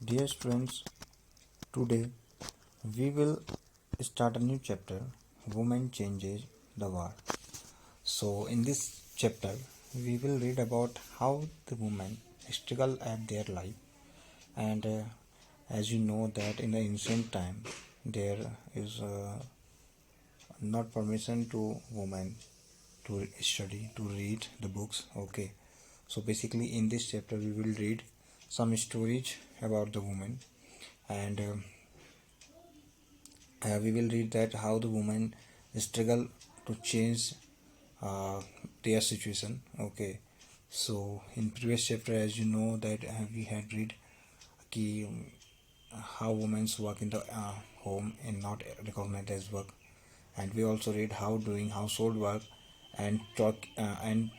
Dear students, today we will start a new chapter. Women changes the world. So, in this chapter, we will read about how the women struggle at their life, and as you know that in the ancient time there is not permission to women to study to read the books. Okay, so basically in this chapter we will read some stories about the women, and we will read that how the women struggle to change uh, their situation. Okay, so in previous chapter, as you know that we had read ki, how women work in the home and not recognized as work, and we also read how doing household work and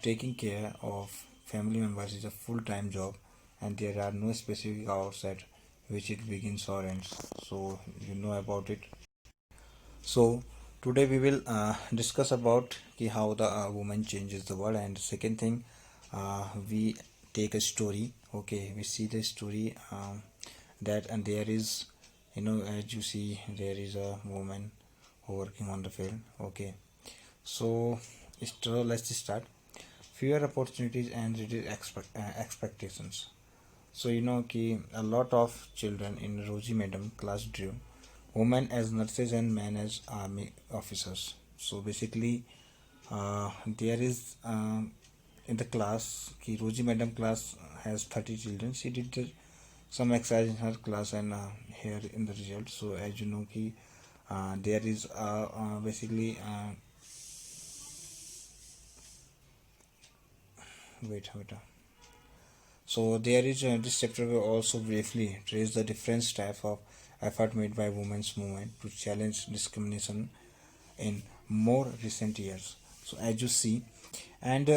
taking care of family members is a full-time job, and there are no specific hours at which it begins or ends. So you know about it. So today we will discuss about how the woman changes the world, and second thing, we take a story. Okay, we see the story that, and there is, as you see, there is a woman working on the field. Okay, so let's start. Fewer opportunities and reduced expectations. So a lot of children in Rosie Madam class drew women as nurses and men as army officers. So basically, there is in the class, Rosie Madam class has 30 children. She did some exercise in her class, and here in the result. So as you know, there is basically wait. So there is this chapter will also briefly trace the different types of effort made by women's movement to challenge discrimination in more recent years. So as you see, and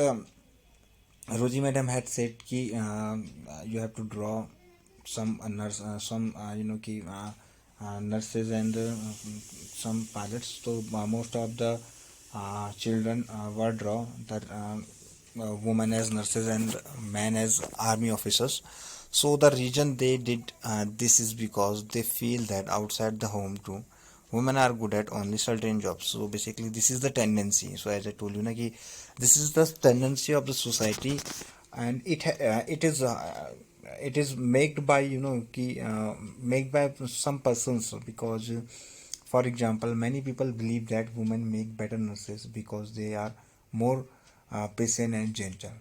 Rosie Madam had said कि you have to draw some nurse, some nurses and some pilots. So most of the children were draw that women as nurses and men as army officers. So the reason they did this is because they feel that outside the home too women are good at only certain jobs. So basically this is the tendency. So as I told you na ki this is the tendency of the society, and it is made by made by some persons, because for example many people believe that women make better nurses because they are more patient and gentle.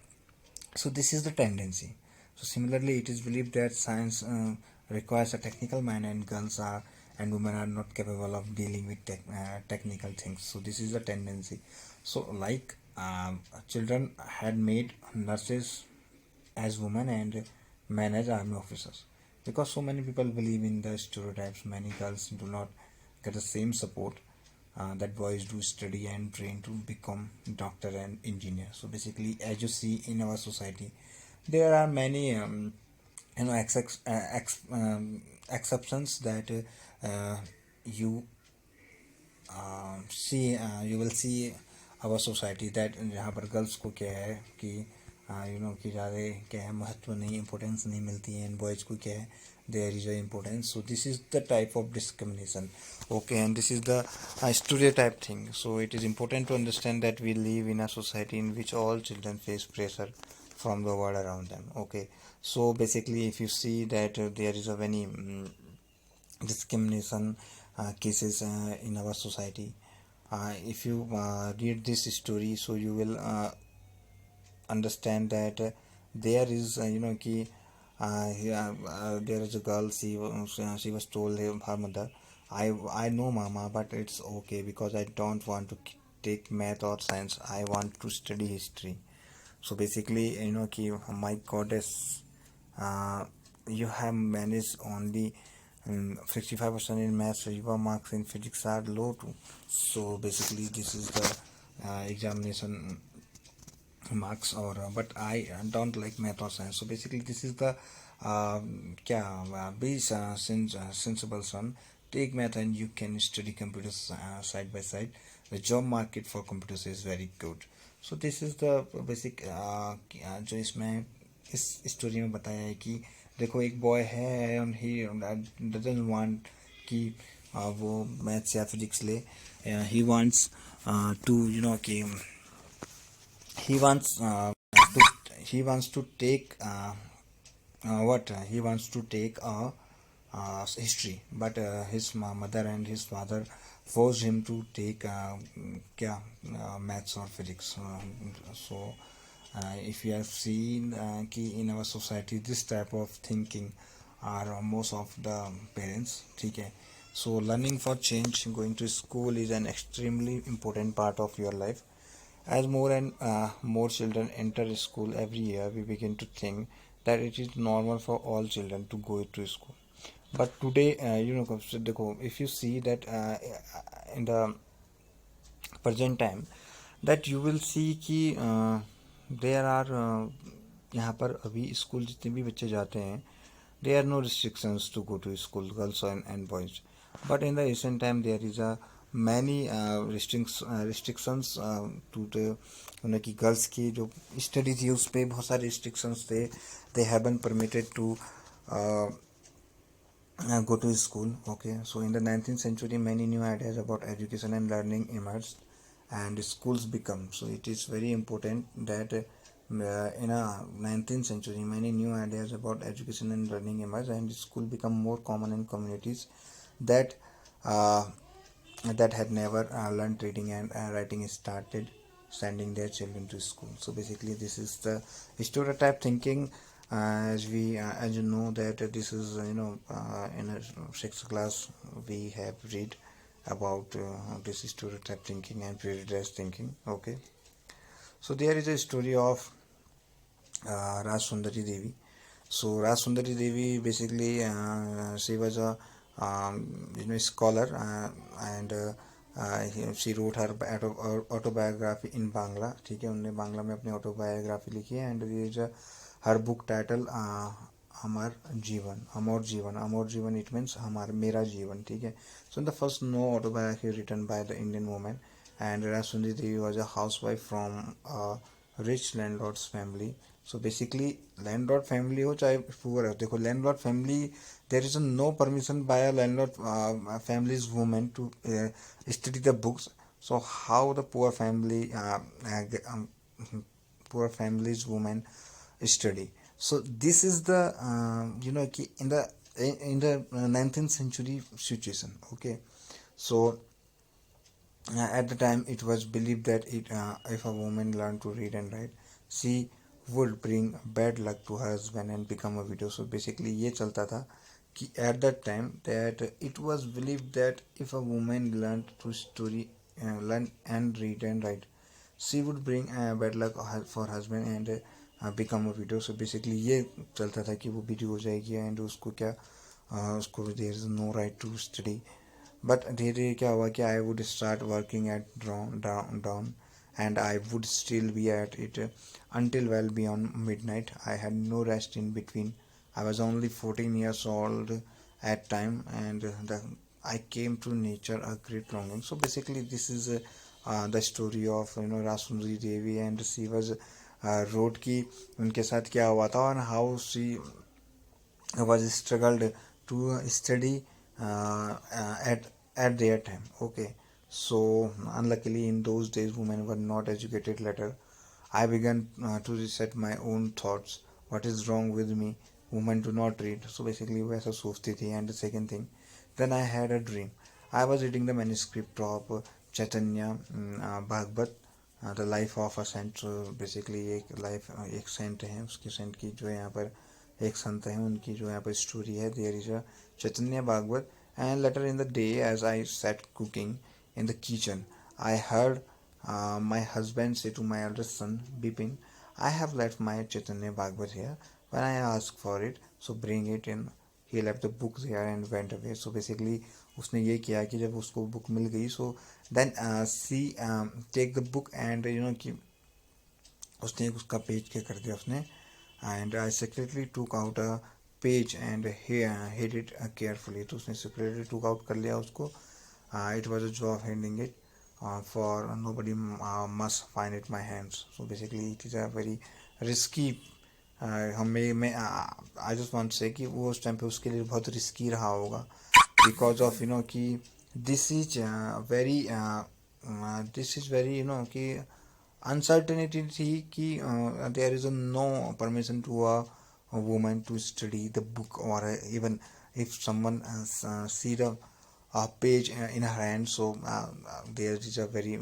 So this is the tendency. So similarly, it is believed that science requires a technical mind, and girls are and women are not capable of dealing with technical things. So this is the tendency. So like children had made nurses as women and men as army officers, because so many people believe in the stereotypes. Many girls do not get the same support that boys do study and train to become doctor and engineer. So basically, as you see in our society, there are many exceptions that you see you will see our society that जहाँ पर girls को क्या है कि कि ज़्यादा क्या है महत्व नहीं इम्पोर्टेंस नहीं मिलती है, एंड बॉयज़ को क्या है there is a importance. So this is the type of discrimination. Okay, and this is the stereotype thing. So it is important to understand that we live in a society in which all children face pressure from the world around them. Okay, so basically if you see that there is a many discrimination cases in our society. If you read this story, so you will understand that there is there is a girl. She was told her mother, I know mama, but it's okay because I don't want to take math or science. I want to study history. So basically my goddess, you have managed only 65% in maths, so your marks in physics are low too. So basically this is the examination marks, or but I don't like math or science. So basically this is the be sensible son, take math and you can study computers side by side. The job market for computers is very good. So this is the basic जो इसमें इस story में बताया है कि देखो एक boy है and he doesn't want कि वो मैथ्स या फिजिक्स ले. He wants to कि he wants to he wants to take what he wants to take a history, but his mother and his father forced him to take क्या maths or physics. So if you have seen कि in our society this type of thinking are most of the parents, ठीक है. So learning for change, going to school is an extremely important part of your life. As more and more children enter school every year, we begin to think that it is normal for all children to go to school. But today, देखो, if you see that in the present time, that you will see कि there are यहाँ पर अभी school जितने भी बच्चे जाते हैं, there are no restrictions to go to school, girls and boys. But in the recent time, there is a many restrictions to the कि गर्ल्स की जो स्टडी थी उस पर बहुत सारे रिस्ट्रिक्शंस थे. They haven't permitted to go to school. Okay, so in the 19th century many new ideas about education and learning emerged and schools become. So it is very important that in a 19th century many new ideas about education and learning emerged and school become more common in communities that uh, that had never learned reading and writing started sending their children to school. So basically this is the stereotype thinking. As you know that this is in a sixth class we have read about this stereotype thinking and prejudice thinking. Okay, so there is a story of Raj Sundari Devi. So Raj Sundari Devi basically she was a scholar and she wrote her autobiography in Bangla. ठीक है, उन्होंने बांग्ला में अपनी autobiography लिखी है. And her book title अमर जीवन, अमर जीवन, अमर जीवन इट मीन्स हमार मेरा जीवन. ठीक है. So in the first known autobiography written by the Indian women and Rasundari Devi was a housewife from a rich landlord's family. So basically landlord family हो चाहे poor है, देखो landlord family there is no permission by a landlord family's woman to study the books. So how the poor family's woman study. So this is the कि in the 19th century situation. Okay, so at the time it was believed that if a woman learned to read and write, she would bring bad luck to her husband and become a widow. So basically ये चलता था कि at that time that it was believed that if a woman learned to learn and read and write, she would bring bad luck for husband and become a widow. So basically ये चलता था कि वो window हो जाएगी and उसको क्या उसको there is no right to study. But धीरे धीरे क्या हुआ कि I would start working at down and I would still be at it until well beyond midnight. I had no rest in between. I was only 14 years old at time and I came to nature a great longing. So basically this is the story of Rasundari Devi and she was wrote कि उनके साथ क्या हुआ था और how she was struggled to study at their time. Okay, so unluckily in those days women were not educated. Later I began to reset my own thoughts. What is wrong with me? Women do not read. So basically वैसा सोचती थी. And the second thing, then I had a dream. I was reading the manuscript of Chaitanya Bhagavad, the life of a saint. So basically एक saint है, उसकी saint की जो यहाँ पर एक संत है उनकी जो यहाँ पर स्टोरी है. There is a Chaitanya Bhagwat. And later in the day as I set cooking in the kitchen I heard my husband say to my eldest son Bipin, I have left my Chaitanya Bhagavad here. When I asked for it, so bring it in. He left the book there and went away. So basically उसने ये किया कि जब उसको book मिल गई so then she take the book and कि उसने उसका पेज क्या कर दिया उसने and I secretly took out a page and hid it carefully. तो उसने secretly took out कर लिया उसको. It was a job hiding it for nobody must find it my hands. So basically it is a very risky हमें मैं I just want say कि वो उस टाइम पे उसके लिए बहुत रिस्की रहा होगा, बिकॉज ऑफ कि this is very this is very कि अनसर्टेनिटी थी कि there is no permission to a woman to study the book, or even if someone see the page in her hand, so there is a very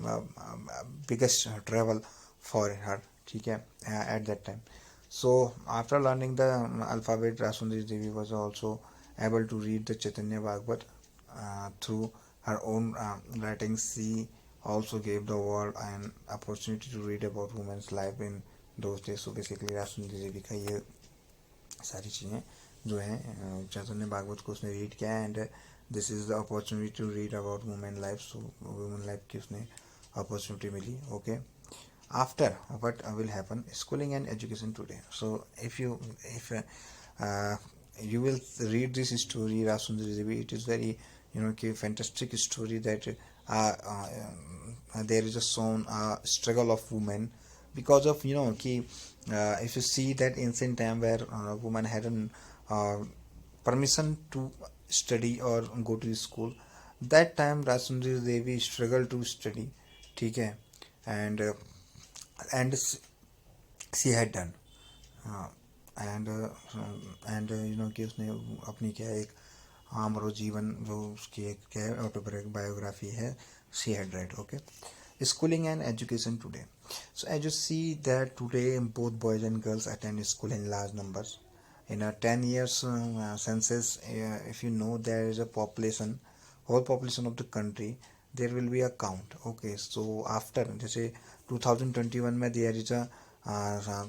biggest trouble for her, ठीक है, at that time. So after learning the alphabet, Rasundari Devi was also able to read the Chaitanya Bhagavat through her own writings. She also gave the world an opportunity to read about women's life in those days. So basically Rasundari Devi का ये सारी चीज़ें जो हैं चैतन्य भागवत को उसने read किया, and this is the opportunity to read about women life. So women life की उसने अपॉर्चुनिटी मिली. Okay, after what will happen, schooling and education today. So if you will read this story Rasundari Devi, it is very fantastic story that there is a shown struggle of women, because of if you see that ancient time where women had an permission to study or go to school, that time Rasundari Devi struggled to study, ठीक है, and and she had done and कि उसने अपनी क्या एक आमरो जीवन जो उसकी एक क्या है ऑटोबायोग्राफी है, she had right. Okay, schooling and education today. So as you see that today both boys and girls attend school in large numbers. In a 10 years census, if you know there is a population, whole population of the country, there will be a count. Okay, so after जैसे 2021 में there is a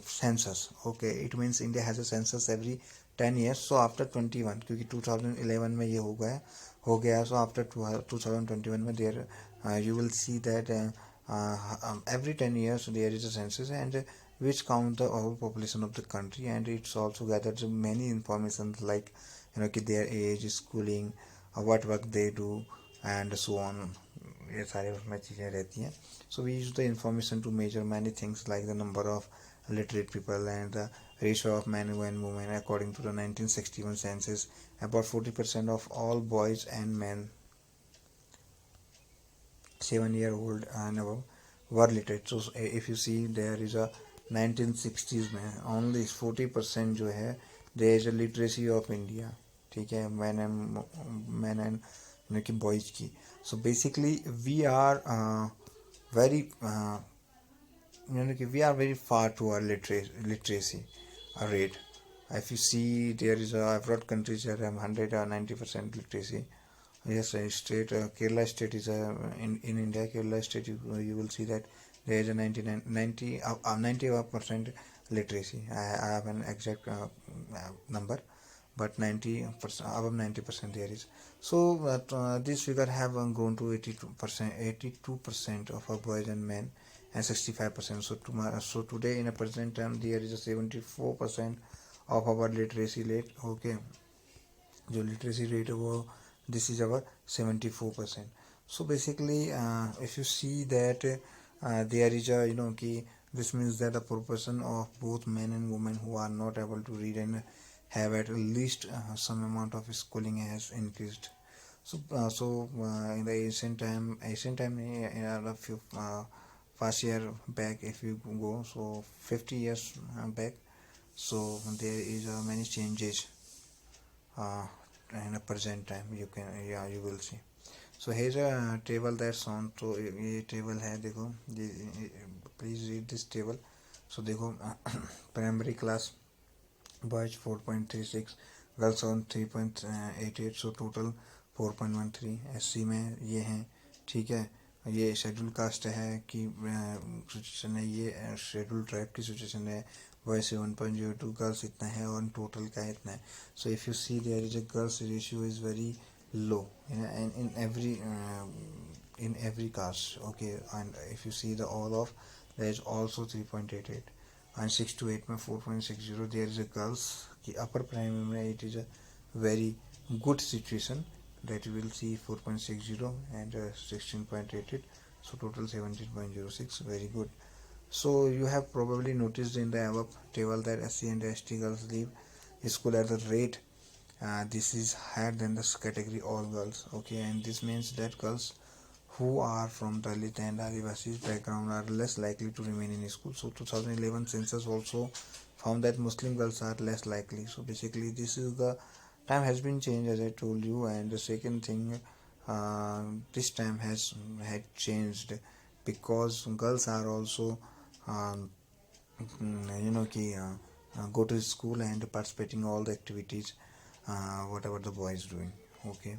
census. Okay, it means India has a census every 10 years. So after 21, क्योंकि 2011 में ये हो गया, so after 2021 में there you will see that every 10 years there is a census, and which count the whole population of the country, and it's also gathered many information like their age, schooling, what work they do, and so on. ये सारे उसमें चीज़ें रहती हैं. So we use the information to measure many things like the number of literate people and the ratio of men and women. According to the 1961 census, about 40% of all boys and men 7-year-old and above were literate. So if you see there is a 1960s में only 40% जो है there is a literacy of India, ठीक है, men and boys की. So basically we are very we are very far to our literacy rate. If you see there is a abroad countries that have 100 or 90% literacy. Yes, state Kerala state is in India. Kerala state you will see that there is a 90% literacy. I have an exact number, but 90% above 90% there is. So this figure have grown to 82% of our boys and men, and 65%. So today in a present time there is a 74% of our literacy rate. Okay, जो literacy rate है वो this is our 74%. So basically if you see that there is a कि this means that the proportion of both men and women who are not able to read and have at least some amount of schooling has increased. So in the ancient time in a few past year back, if you go so 50 years back, so there is many changes in a present time. You will see. So here's a table that's on. तो ये table है, देखो please read this table. So देखो primary class boys 4.36, girls on 3.88, so total 4.13. SC में ये हैं, ठीक है. ये शेड्यूल कास्ट है कि सिचुएशन है, ये शेड्यूल ट्राइब की सिचुएशन है. वैसे 1.02, गर्ल्स इतना है और टोटल का इतना है. So if you see there is a girls ratio is very low in every caste. Okay, and if you see the all of, there is also 3.88, and 6 to 8 में 4.60 there is a girls की upper primary में it is a very good situation that you will see 4.60 and 16.88, so total 17.06, very good. So you have probably noticed in the above table that SC and ST girls leave school at the rate this is higher than this category all girls. Okay, and this means that girls who are from Dalit and Adivasi background are less likely to remain in school. So 2011 census also found that Muslim girls are less likely. So basically this is the time has been changed as I told you. And the second thing, this time has had changed because girls are also um, go to school and participating all the activities whatever the boy is doing. Okay,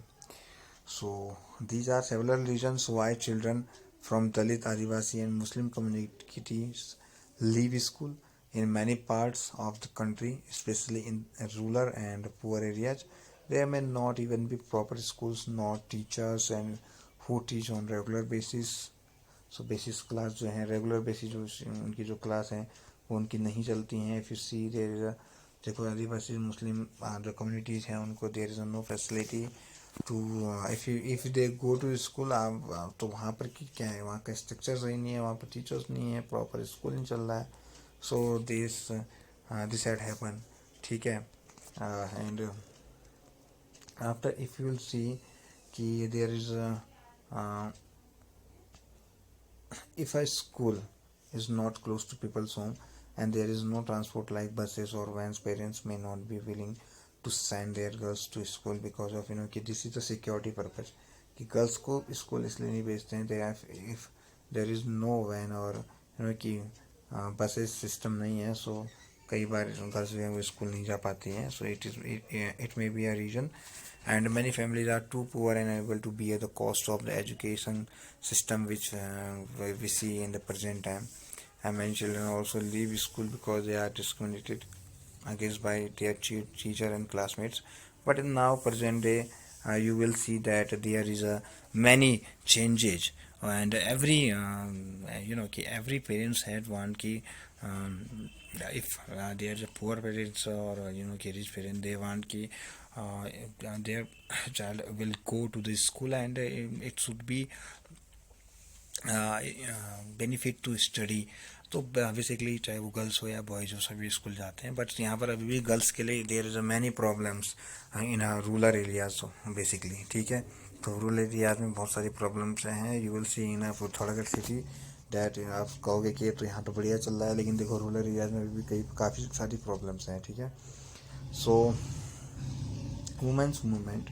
so these are several reasons why children from Dalit, Adivasi and Muslim communities leave school in many parts of the country, especially in rural and poor areas. There may not even be proper schools, nor teachers and who teach on regular basis. So basis class जो है regular basis जो उनकी जो class हैं वो उनकी नहीं चलती हैं. If you see there is देखो आदिवासी मुस्लिम जो कम्युनिटीज़ हैं उनको there is no facility to if they go to school. तो वहाँ पर क्या है, वहाँ का स्ट्रक्चर सही नहीं है, वहाँ पर टीचर्स नहीं है, प्रॉपर स्कूल नहीं चल रहा है. So this had happen. ठीक है. And after if you will see कि there is if a school is not close to people's home and there is no transport like buses or vans, parents may not be willing to send their girls to school because of कि this is the security purpose कि girls को school इसलिए नहीं भेजते हैं. If there is no van और कि buses system नहीं है, so कई बार गर्ल्स जो है वो स्कूल नहीं जा पाती हैं. So it may be a reason. And many families are too poor and unable to bear the cost of the education system which we see in the present time. And many children also leave school because they are discriminated against by their teacher and classmates. But in now present day you will see that there is a many changes and every every parents had one key. If they are the poor parents or rich parents, they want ki their child will go to the school and it should be benefit to study. तो basically चाहे वो girls हो या boys हो सभी school जाते हैं. But यहाँ पर अभी भी गर्ल्स के लिए there is many problems in rural areas basically. ठीक है. तो रूरल एरियाज में बहुत सारी प्रॉब्लम्स हैं. You will C in Pithoragarh city that आप कहोगे कि तो यहाँ तो बढ़िया चल रहा है, लेकिन देखो रूरल एरियाज में भी काफ़ी सारी प्रॉब्लम्स हैं. ठीक है. So women's movement.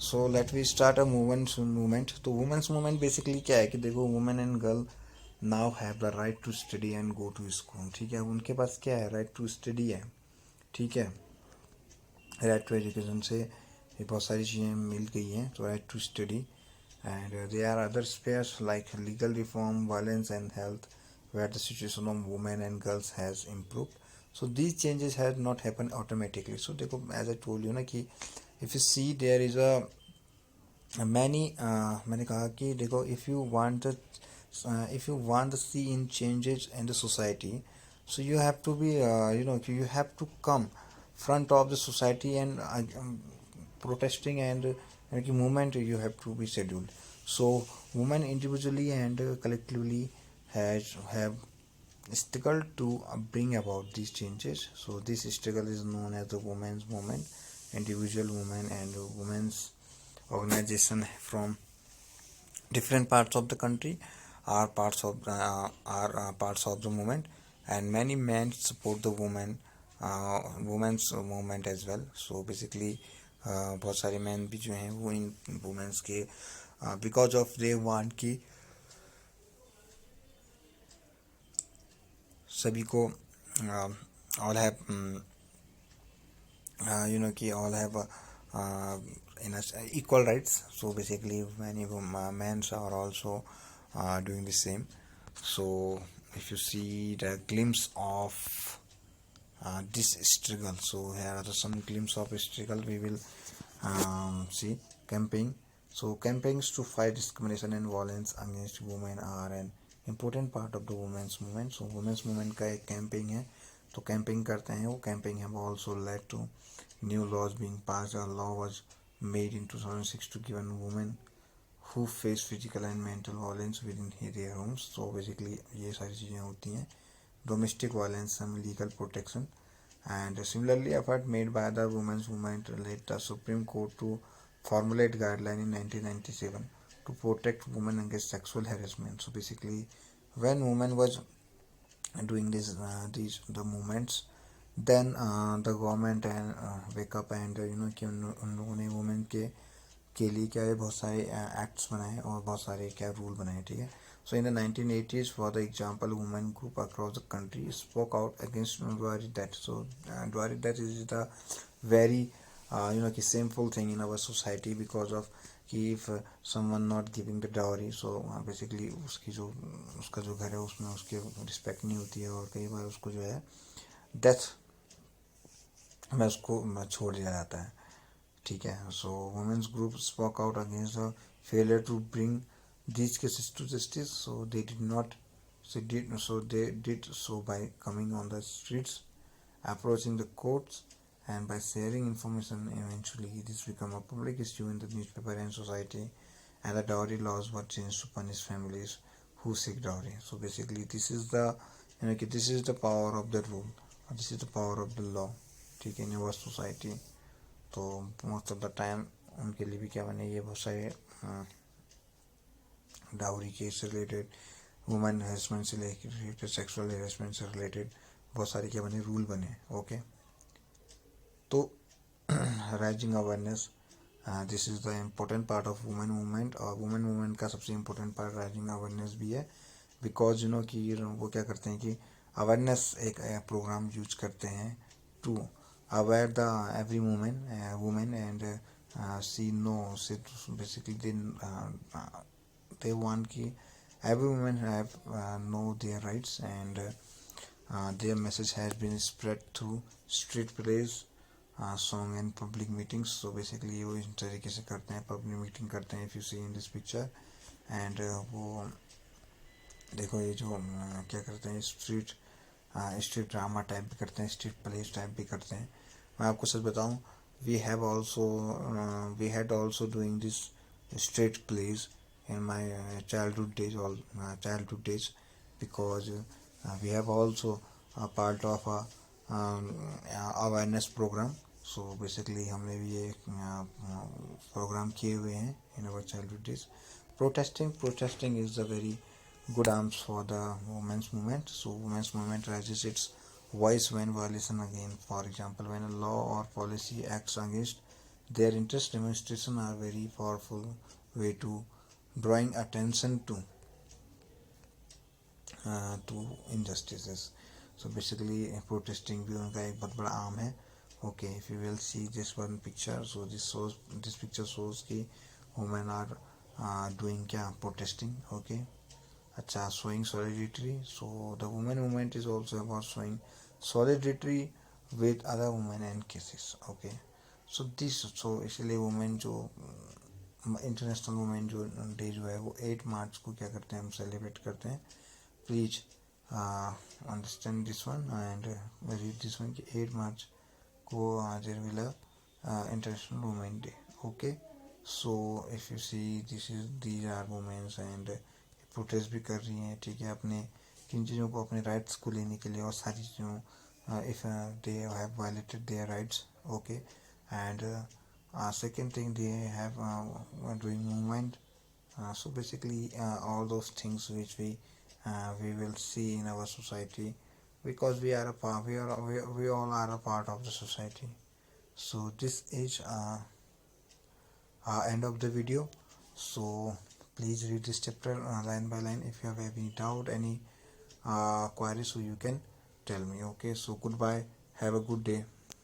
So let we start a women's movement. तो वुमेन्स मूवमेंट बेसिकली क्या है कि देखो women and girl now have the right to study and go to school. ठीक है. उनके पास क्या है, राइट टू स्टडी है. ठीक है. राइट टू एजुकेशन से ये बहुत सारी चीज़ें मिल गई हैं. तो right to study and there are other spheres like legal reform, violence and health where the situation of women and girls has improved. So these changes have not happened automatically. So देखो as I told you ना कि if you see there is a many मैंने कहा कि देखो if you want to see in changes in the society, so you have to be you have to come front of the society and protesting and movement you have to be scheduled. So women individually and collectively have struggled to bring about these changes. So this struggle is known as the women's movement. Individual women and women's organization from different parts of the country are parts of the movement, and many men support the women's movement as well. So basically बहुत सारे man भी जो हैं वो in women's के because of they want की सभी को ऑल हैव कि all have in equal rights. So basically many men are also doing the same. So if you see the glimpse of this struggle, so here are some glimpse of struggle we will see. Campaign. So campaigns to fight discrimination and violence against women are an important part of the women's movement. So women's movement का एक campaign है, तो campaign करते हैं. वो campaign have also led to new laws being passed. A law was made in 2006 to give women who face physical and mental violence within their homes. So basically ये सारी चीज़ें होती हैं. Domestic violence, some legal protection, and similarly effort made by the women's movement led the Supreme Court to formulate guideline in 1997 to protect women against sexual harassment. So basically when women was doing these the movements, then the government and wake up and कि उन लोगों ने women के लिए क्या है बहुत सारे एक्ट्स बनाए और बहुत सारे क्या रूल बनाए. ठीक है. So in the 1980s, for the example, women group across the country spoke out against Dowry death. So Dowry death is the very shameful thing in our society because of कि if someone not giving the dowry, so basically उसका जो घर है उसमें उसके respect नहीं होती है और कई बार उसको जो है डेथ में उसको छोड़ दिया जाता है. ठीक है. So women's group spoke out against the failure to bring these cases to justice. So they did so by coming on the streets, approaching the courts, and by sharing information. Eventually this became a public issue in the newspaper and society, and the dowry laws were changed to punish families who seek dowry. So basically this is the this is the power of the rule, this is the power of the law. ठीक है. in our society, तो most of the time उनके लिए भी क्या बने, ये बहुत सारे डाउरी केस से रिलेटेड, वुमेन हेरासमेंट से रिलेटेड, सेक्सुअल हेरासमेंट से रिलेटेड बहुत सारे क्या बने, रूल बने. ओके. तो rising awareness, this is the important part of women movement. और वुमेन मूवमेंट का सबसे इम्पोर्टेंट पार्ट राइजिंग अवेयरनेस भी है, बिकॉज कि वो क्या करते हैं कि अवेयरनेस एक प्रोग्राम यूज करते हैं to aware the every woman and she knows it. Basically they want ki every woman have know their rights, and their message has been spread through street plays, song and public meetings. So basically वो इस तरीके से करते हैं, public meeting करते हैं. if you see in this picture, and वो देखो ये जो क्या करते हैं, स्ट्रीट ड्रामा टाइप भी करते हैं, स्ट्रीट प्लेस टाइप भी करते हैं. मैं आपको सच बताऊं, we had also doing this street plays in my childhood days, because we have also a part of a awareness program. So basically हमने भी ये प्रोग्राम किए हुए हैं in our childhood days. Protesting is a very good arms for the women's movement. So women's movement raises its voice when violation again. For example, when a law or policy acts against their interest, demonstration are very powerful way to drawing attention to injustices. So basically protesting भी उनका एक बहुत बड़ा arm है. Okay, if you will see this one picture, so this picture shows कि women are doing क्या, protesting. Okay. अच्छा, showing solidarity. So the women movement is also about showing solidarity with other women and cases. Okay. So इसलिए women जो international women जो day जो है वो 8 March को क्या करते हैं, हम सेलिब्रेट करते हैं. Please understand this one and read this one कि 8 मार्च को there will international women day. Okay. So if you see these are womens and protest भी कर रही हैं. ठीक है. अपने किन चीज़ों को, अपने राइट्स को लेने के लिए और सारी चीज़ों, if they have violated their rights. Okay. And second thing, they have doing movement. So basically all those things which we will see in our society, because we all are a part of the society. So this is end of the video. So please read this chapter line by line. If you have any doubt, any queries, so you can tell me. Okay. So goodbye, have a good day.